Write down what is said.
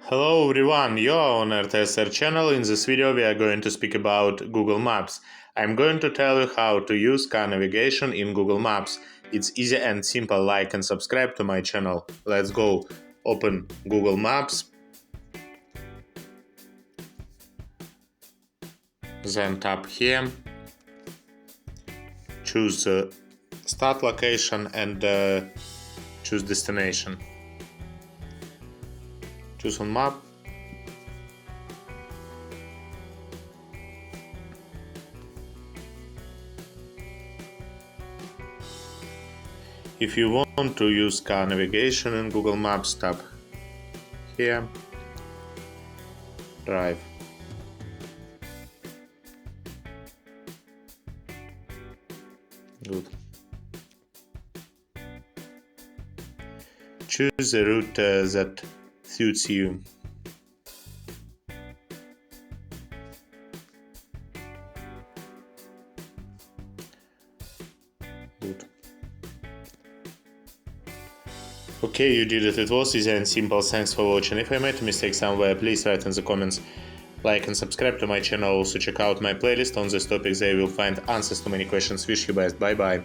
Hello everyone, you are on RTSR channel. In this video we are going to speak about Google Maps. I'm going to tell you how to use car navigation in Google Maps. It's easy and simple. Like and subscribe to my channel. Let's go. Open Google Maps. Then tap here. Choose start location and choose destination. Choose on map. If you want to use car navigation in Google Maps, tap here, drive. Good. Choose a route that suits you. Good. Okay, you did it. It was easy and simple. Thanks for watching. If I made a mistake somewhere, please write in the comments. Like and subscribe to my channel. Also check out my playlist on this topic. There you will find answers to many questions. Wish you best. Bye bye.